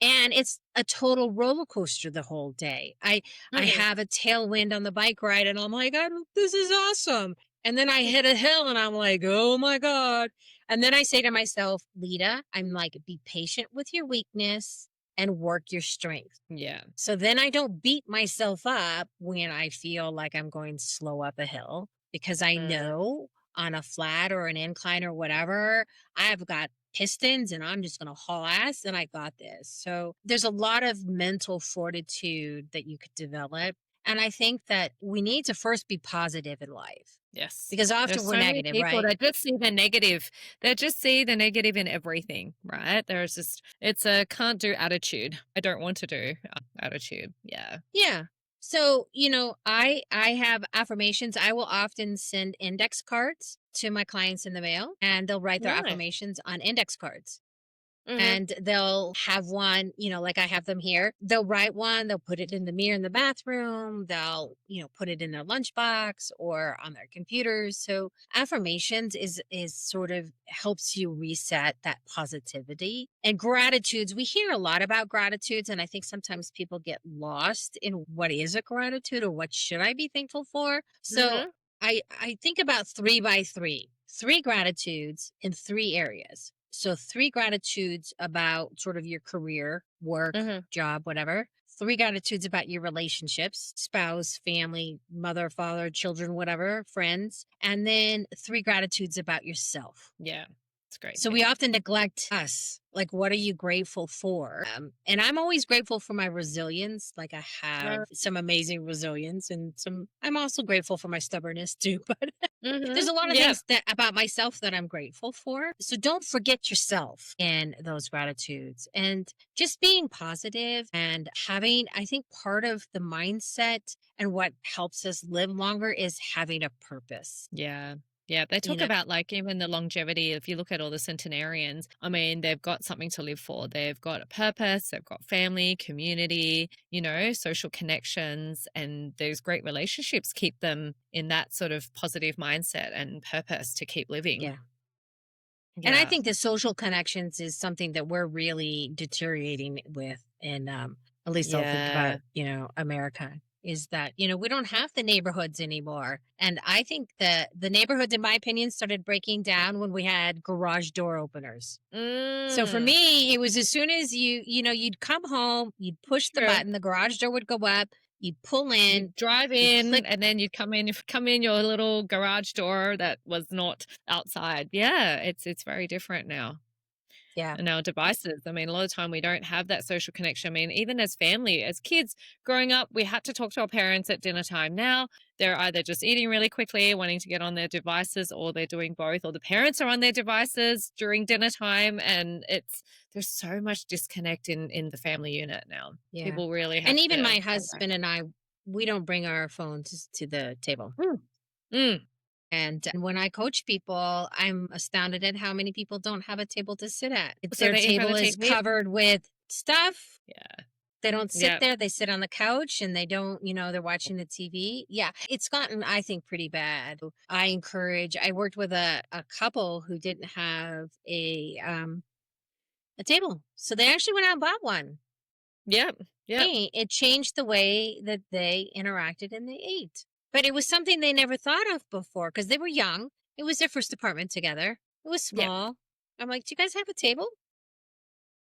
and it's a total roller coaster the whole day. I Mm. have a tailwind on the bike ride and I'm like, this is awesome. And then I hit a hill and I'm like, oh my God. And then I say to myself, Lida, I'm like, be patient with your weakness and work your strength. Yeah. So then I don't beat myself up when I feel like I'm going slow up a hill because I Mm. know on a flat or an incline or whatever, I've got pistons and I'm just going to haul ass and I got this. So there's a lot of mental fortitude that you could develop. And I think that we need to first be positive in life Yes. because There's often we're so many negative, people right? that just see the negative. They just see the negative in everything, right? There's just it's a can't do attitude. I don't want to do attitude. Yeah. Yeah. So, I have affirmations. I will often send index cards to my clients in the mail and they'll write their Nice. affirmations on index cards. Mhm. And they'll have one, like I have them here. They'll write one, they'll put it in the mirror in the bathroom, they'll, put it in their lunchbox or on their computers. So affirmations is sort of helps you reset that positivity. And gratitudes, we hear a lot about gratitudes, and I think sometimes people get lost in what is a gratitude or what should I be thankful for. So Mhm. I think about three by three, three gratitudes in three areas. So three gratitudes about sort of your career, work, Mhm. job, whatever. Three gratitudes about your relationships, spouse, family, mother, father, children, whatever, friends. And then three gratitudes about yourself. Yeah. It's great So we thing. often neglect us. Like, what are you grateful for? And I'm always grateful for my resilience. Like, I have some amazing resilience, and I'm also grateful for my stubbornness too. But there's Mhm. a lot of Yep. things that about myself that I'm grateful for. So don't forget yourself in those gratitudes and just being positive and having, I think part of the mindset and what helps us live longer is having a purpose. Yeah. Yeah, they You talk know, about like even the longevity. If you look at all the centenarians, I mean, they've got something to live for. They've got a purpose, they've got family, community, social connections, and those great relationships keep them in that sort of positive mindset and purpose to keep living. yeah. And I Yeah. think the social connections is something that we're really deteriorating with. And at least I'll think about, Yeah. America is that, we don't have the neighborhoods anymore. And I think that the neighborhoods, in my opinion, started breaking down when we had garage door openers. So for Mm. me, it was as soon as you'd come home, you'd push the True. button, the garage door would go up, you'd pull You in, drive you'd click. in and then you'd come in your little garage door that was not outside. Yeah, it's very different now. Yeah. And our devices. I mean, a lot of time we don't have that social connection. I mean, even as family, as kids growing up, we had to talk to our parents at dinner time. Now they're either just eating really quickly, wanting to get on their devices, or they're doing both, or the parents are on their devices during dinner time. And there's so much disconnect in the family unit now. Yeah. People really And have even to my hold back. husband and I, we don't bring our phones to the table. Mm. Mm. And when I coach people, I'm astounded at how many people don't have a table to sit at. So Their they eat from table the is TV. covered with stuff. Yeah. They don't sit Yeah. there. They sit on the couch and they don't, they're watching the TV. Yeah, it's gotten, I think, pretty bad. I worked with a couple who didn't have a table. So they actually went out and bought one. Yep. Yep. Hey, it changed the way that they interacted and they ate. But it was something they never thought of before because they were young. It was their first apartment together. It was Yep. small. I'm like, do you guys have a table?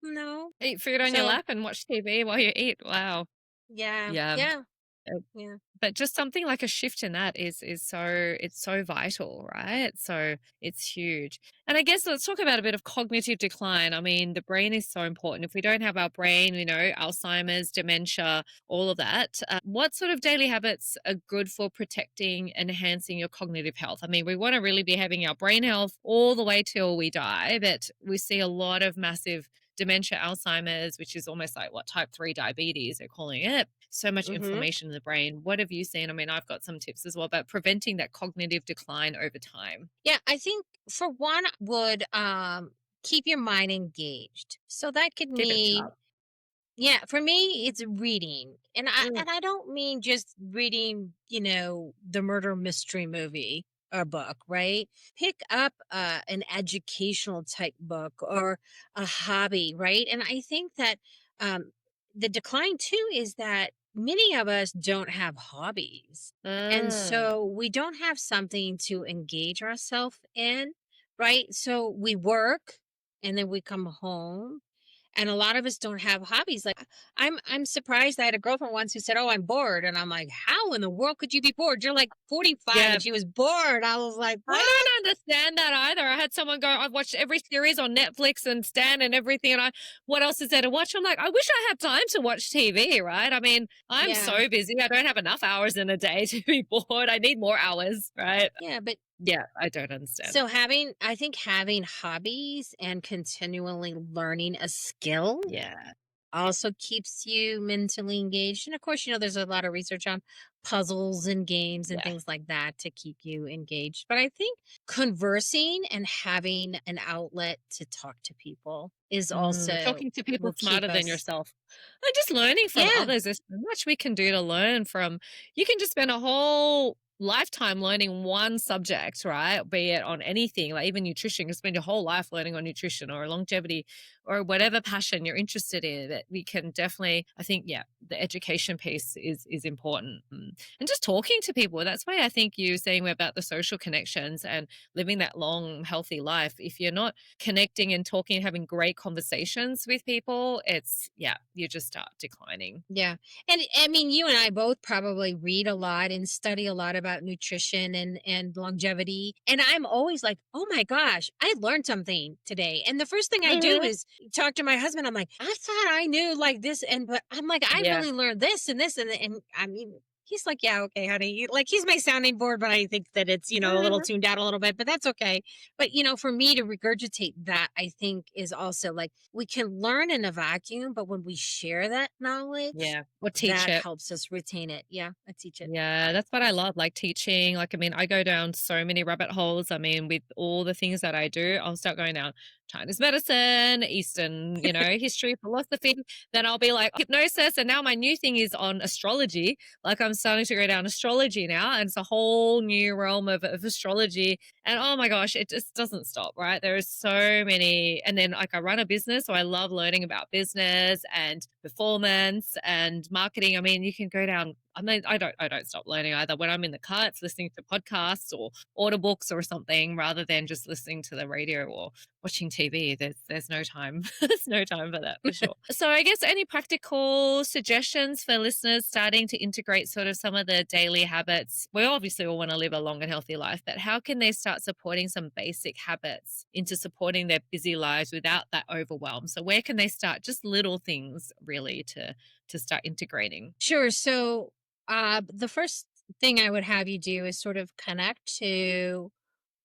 No. Eat food on your So, lap and watch TV while you eat. Wow. yeah, Yeah. yeah, yeah. But just something like a shift in that is so it's so vital, right? So it's huge. And I guess let's talk about a bit of cognitive decline. I mean, the brain is so important. If we don't have our brain, Alzheimer's, dementia, all of that. What sort of daily habits are good for protecting and enhancing your cognitive health? I mean, we want to really be having our brain health all the way till we die, but we see a lot of massive dementia, Alzheimer's, which is almost like what type 3 diabetes they're calling it. So much Hmm. inflammation in the brain. What have you seen? I mean, I've got some tips as well about preventing that cognitive decline over time. Yeah, I think for one would keep your mind engaged. So that could Keep it mean, sharp. yeah, for me it's reading. And I Mm. and I don't mean just reading, the murder mystery movie or book, right? Pick up an educational type book or a hobby, right? And I think that Um, the decline too is that many of us don't have hobbies. And Mm, so we don't have something to engage ourselves in, right? So we work and then we come home, and a lot of us don't have hobbies. Like I'm surprised. I had a girlfriend once who said, "Oh, I'm bored," and I'm like, "How in the world could you be bored? You're like 45," yeah. and she was bored. I was like, I "What?" don't understand that either. I had someone go, "I've watched every series on Netflix and Stan and everything, and what else is there to watch?" I'm like, "I wish I had time to watch TV, right? I mean, I'm Yeah, so busy. I don't have enough hours in a day to be bored. I need more hours, right?" yeah, but Yeah, I don't understand. so I think having hobbies and continually learning a skill Yeah, also keeps you mentally engaged. And of course, there's a lot of research on puzzles and games and yeah. things like that to keep you engaged. But I think conversing and having an outlet to talk to people is also Talking to people will keep smarter than us. yourself and just learning from Yeah. others. There's so much we can do to learn from. You can just spend a whole lifetime learning one subject, right? Be it on anything, like even nutrition. You can spend your whole life learning on nutrition or longevity or whatever passion you're interested in. That we can definitely, I think, yeah, the education piece is important. And just talking to people. That's why I think you saying about the social connections and living that long, healthy life. If you're not connecting and talking and having great conversations with people, it's yeah, you just start declining. Yeah. And I mean, you and I both probably read a lot and study a lot about nutrition and longevity. And I'm always like, "Oh my gosh, I learned something today." And the first thing I do Mhm. is talk to my husband. I'm like, "I thought I knew like this." And but I'm like, "I Yeah. really learned this and this." And I mean, he's like, "Yeah, okay, honey." Like he's my sounding board, but I think that it's, a little Mhm. tuned out a little bit, but that's okay. But for me to regurgitate that, I think is also like we can learn in a vacuum, but when we share that knowledge, Yeah. Or teach that it. helps us retain it. Yeah, I teach it. Yeah, that's what I love, like teaching. Like, I mean, I go down so many rabbit holes. I mean, with all the things that I do, I'll start going down Chinese medicine, Eastern, history, philosophy. Then I'll be like hypnosis. And now my new thing is on astrology. Like, I'm starting to go down astrology now. And it's a whole new realm of astrology. And oh my gosh, it just doesn't stop, right? There is so many. And then, like, I run a business. So I love learning about business and performance and marketing. I mean, you can go down I don't stop learning either. When I'm in the car, it's listening to podcasts or audiobooks or something rather than just listening to the radio or watching TV. There's no time. There's no time for that for sure. So I guess any practical suggestions for listeners starting to integrate sort of some of the daily habits? We obviously all want to live a long and healthy life, but how can they start supporting some basic habits into supporting their busy lives without that overwhelm? So where can they start? Just little things really to start integrating. Sure. So, the first thing I would have you do is sort of connect to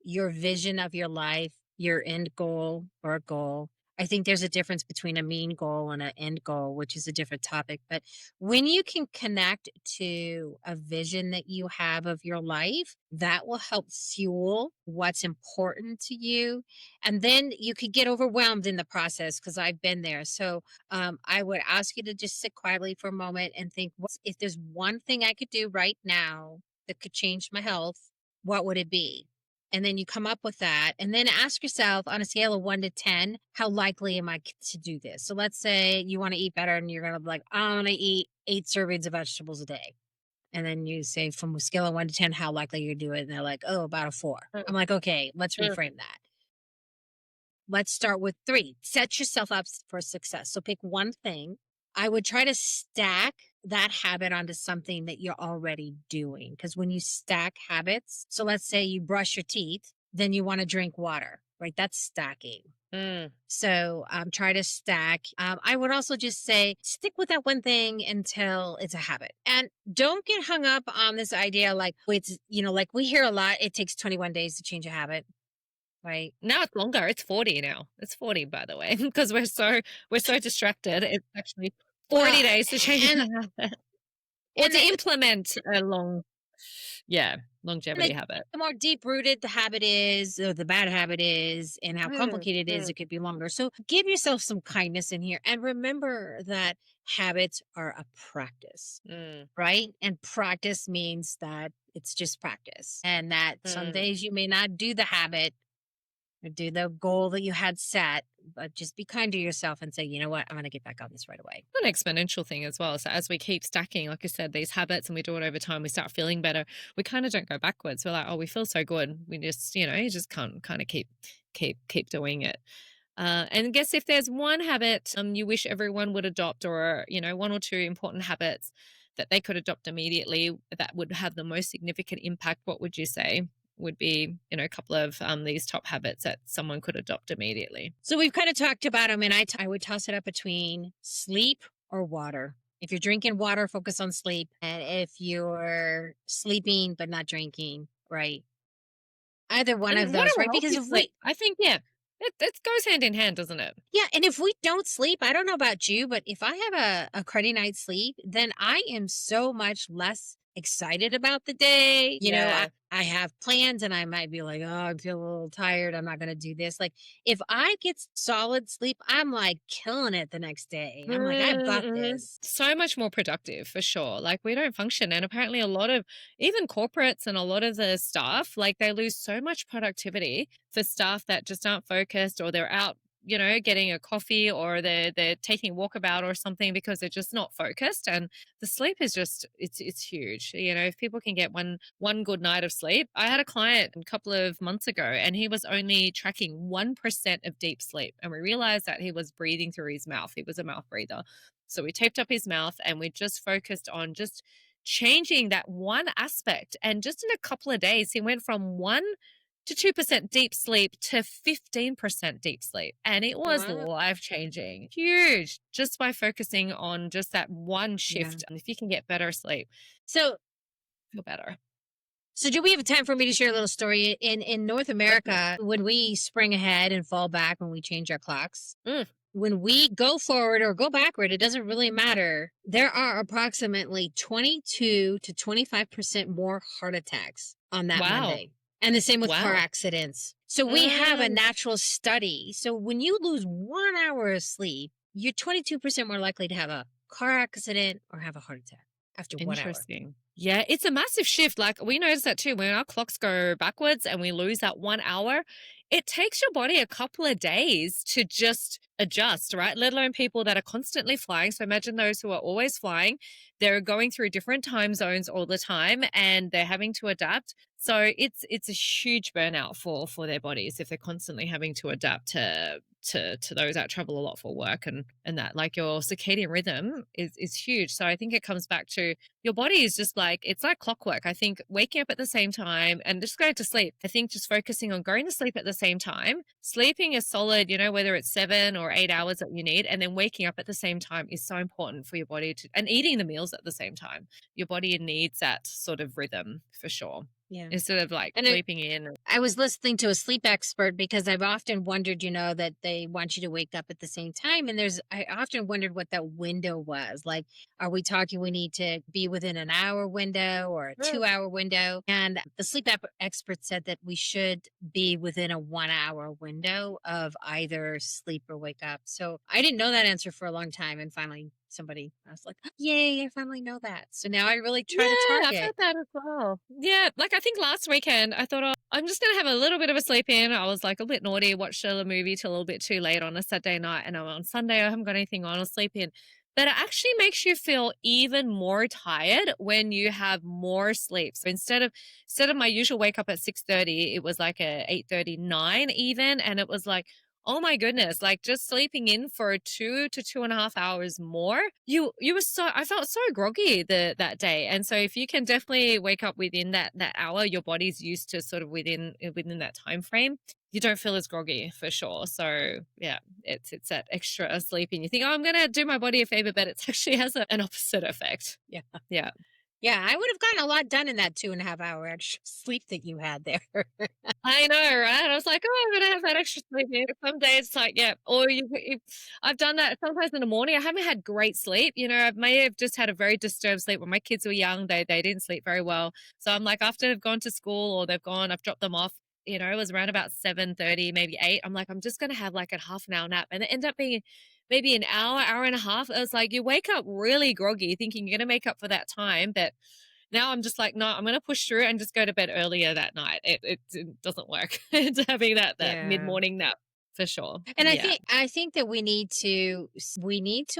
your vision of your life, your end goal or goal. I think there's a difference between a mean goal and an end goal, which is a different topic. But when you can connect to a vision that you have of your life, that will help fuel what's important to you. And then you could get overwhelmed in the process because I've been there. So I would ask you to just sit quietly for a moment and think, if there's one thing I could do right now that could change my health, what would it be? And then you come up with that. And then ask yourself on a scale of 1 to 10, how likely am I to do this? So let's say you want to eat better and you're going to be like, I want to eat 8 servings of vegetables a day. And then you say from a scale of 1 to 10, how likely you do it. And they're like, oh, about a 4. I'm like, okay, let's Mm. reframe that. Let's start with 3. Set yourself up for success. So pick one thing. I would try to stack that habit onto something that you're already doing. Because when you stack habits, so let's say you brush your teeth, then you want to drink water, right? That's stacking. Mm. So try to stack. I would also just say stick with that one thing until it's a habit. And don't get hung up on this idea like like we hear a lot, it takes 21 days to change a habit, right? Now it's longer. It's 40 now. It's 40, by the way, because we're so distracted. It's actually Well, 40 days to change and a habit or and to the, implement a yeah, And longevity habit. the more deep rooted the habit is, or the bad habit is, and how Mm, complicated it is, mm, it could be longer. So give yourself some kindness in here. And remember that habits are a practice, mm, right? And practice means that it's just practice. And that some mm. days you may not do the habit or do the goal that you had set, but just be kind to yourself and say, you know what, I'm going to get back on this right away. An exponential thing as well. So as we keep stacking, like I said, these habits and we do it over time, we start feeling better. We kind of don't go backwards. We're like, oh, we feel so good. We just, you just can't kind of keep doing it. And I guess if there's one habit you wish everyone would adopt, or one or two important habits that they could adopt immediately that would have the most significant impact, what would you say would be a couple of these top habits that someone could adopt immediately? So we've kind of talked about them, and I would toss it up between sleep or water. If you're drinking water, focus on sleep. And if you're sleeping but not drinking, right? Either one of And water those, will right? help Because you if sleep. we, I think, yeah, it goes hand in hand, doesn't it? yeah, and if we don't sleep, I don't know about you, but if I have a cruddy night's sleep, then I am so much less excited about the day. Yeah. I have plans and I might be like, oh, I feel a little tired. I'm not going to do this. Like, if I get solid sleep, I'm like killing it the next day. I'm like, I've got Mm-hmm. this. So much more productive for sure. Like we don't function. And apparently a lot of even corporates and a lot of the staff, like they lose so much productivity for staff that just aren't focused, or they're out, getting a coffee, or they're taking a walkabout or something because they're just not focused. And the sleep is just it's huge. If people can get one good night of sleep. I had a client a couple of months ago and he was only tracking 1% of deep sleep. And we realized that he was breathing through his mouth. He was a mouth breather. So we taped up his mouth and we just focused on just changing that one aspect. And just in a couple of days, he went from 1 to 2% deep sleep to 15% deep sleep. And it was Wow. life changing, huge, just by focusing on just that one Yeah. shift. And if you can get better sleep, So, feel better. so do we have time for me to share a little story? In North America, when we spring ahead and fall back when we change our clocks, Mm, when we go forward or go backward, it doesn't really matter. There are approximately 22 to 25% more heart attacks on that wow. Monday. And the same with car Wow. accidents. So we have a Mm, natural study. So when you lose 1 hour of sleep, you're 22% more likely to have a car accident or have a heart attack after 1 hour. interesting. Yeah, it's a massive shift. Like we notice that too. When our clocks go backwards and we lose that 1 hour, it takes your body a couple of days to just adjust, right? Let alone people that are constantly flying. So imagine those who are always flying. They're going through different time zones all the time and they're having to adapt. So it's a huge burnout for their bodies if they're constantly having to adapt to those that travel a lot for work, and that, like, your circadian rhythm is huge. So I think it comes back to your body is just like, it's like clockwork. I think waking up at the same time and just going to sleep. I think just focusing on going to sleep at the same time, sleeping a solid, whether it's 7 or 8 hours that you need, and then waking up at the same time is so important for your body and eating the meals at the same time. Your body needs that sort of rhythm for sure. Yeah. Instead of like And sleeping in. I was listening to a sleep expert because I've often wondered, that they want you to wake up at the same time. And I often wondered what that window was. Like, are we talking we need to be within an hour window or a Mm. 2 hour window? And the expert said that we should be within a 1 hour window of either sleep or wake up. So I didn't know that answer for a long time. And finally, I was like, yay, I finally know that. So now I really try to Yeah, I've target. heard that as well. Yeah, like I think last weekend I thought, oh, I'm just gonna have a little bit of a sleep in. I was like a bit naughty, watched a movie till a little bit too late on a Saturday night, and on Sunday I haven't got anything on. I'll sleep in. But it actually makes you feel even more tired when you have more sleep. So instead of my usual wake up at 6:30, it was like a 8:39 even, and it was like, oh my goodness, like just sleeping in for 2 to 2.5 hours more. You were so I felt so groggy that day. And so if you can definitely wake up within that hour, your body's used to sort of within that time frame, you don't feel as groggy for sure. So yeah, it's that extra sleep and you think, oh, I'm gonna do my body a favor, but it actually has an opposite effect. Yeah. Yeah. Yeah, I would have gotten a lot done in that 2.5 hour extra sleep that you had there. I know, right? I was like, "Oh, I'm gonna have that extra sleep in." Some days it's like, yeah, or I've done that sometimes in the morning. I haven't had great sleep. I may have just had a very disturbed sleep when my kids were young. They didn't sleep very well. So I'm like, after they've gone to school or I've dropped them off. It was around about 7:30, maybe 8. I'm like, I'm just gonna have like a half an hour nap, and it ended up being maybe an hour, hour and a half. It was like you wake up really groggy, thinking you're gonna make up for that time, but Now I'm just like, no, I'm going to push through and just go to bed earlier that night. It doesn't work. It's having that Yeah. mid-morning nap for sure. And Yeah. I think that we need to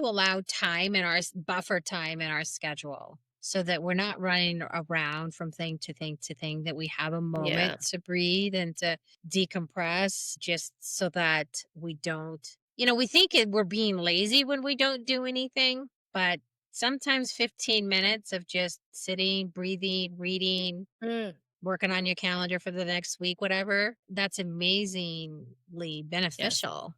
allow time in our buffer time in our schedule so that we're not running around from thing to thing to thing, that we have a Yeah. moment to breathe and to decompress, just so that we don't, we think we're being lazy when we don't do anything, but sometimes 15 minutes of just sitting, breathing, reading, Mm. working on your calendar for the next week, whatever, that's amazingly Yes. beneficial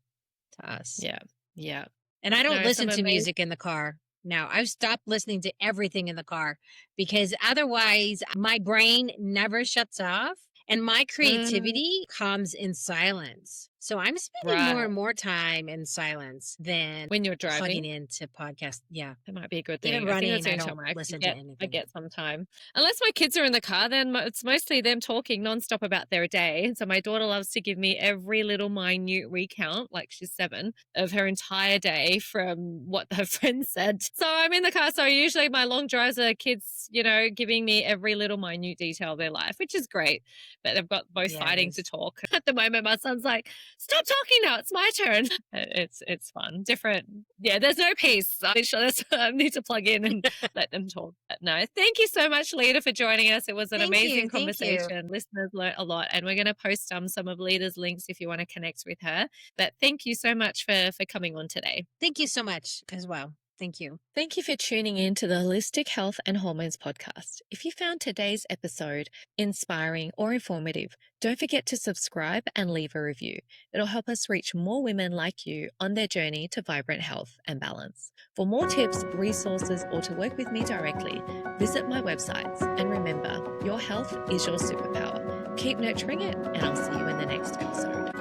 to us. Yeah. Yeah. And I don't No, some listen to amazing. music in the car now. I've stopped listening to everything in the car because otherwise my brain never shuts off and my Mm, creativity comes in silence. So I'm spending more right. and more time in silence than When you're plugging driving. into podcasts. Yeah. That might be a good Even thing. I think that's running, the I only time don't I actually listen to I anything. get some time. Unless my kids are in the car, then it's mostly them talking nonstop about their day. And so my daughter loves to give me every little minute recount, like she's 7, of her entire day from what her friends said. So I'm in the car. So usually my long drives are kids, giving me every little minute detail of their life, which is great. But they've got both Yeah, it fighting to is. talk. At the moment, my son's like, stop talking now. It's my turn. It's fun. Different. Yeah, there's no peace. I need to plug in and let them talk. But no, thank you so much, Lida, for joining us. It was an Thank you. amazing Thank you. conversation. Listeners learned a lot, and we're going to post some of Lida's links if you want to connect with her. But thank you so much for coming on today. Thank you so much as well. Thank you. Thank you for tuning in to the Holistic Health and Hormones podcast. If you found today's episode inspiring or informative, don't forget to subscribe and leave a review. It'll help us reach more women like you on their journey to vibrant health and balance. For more tips, resources, or to work with me directly, visit my websites. And remember, your health is your superpower. Keep nurturing it, and I'll see you in the next episode.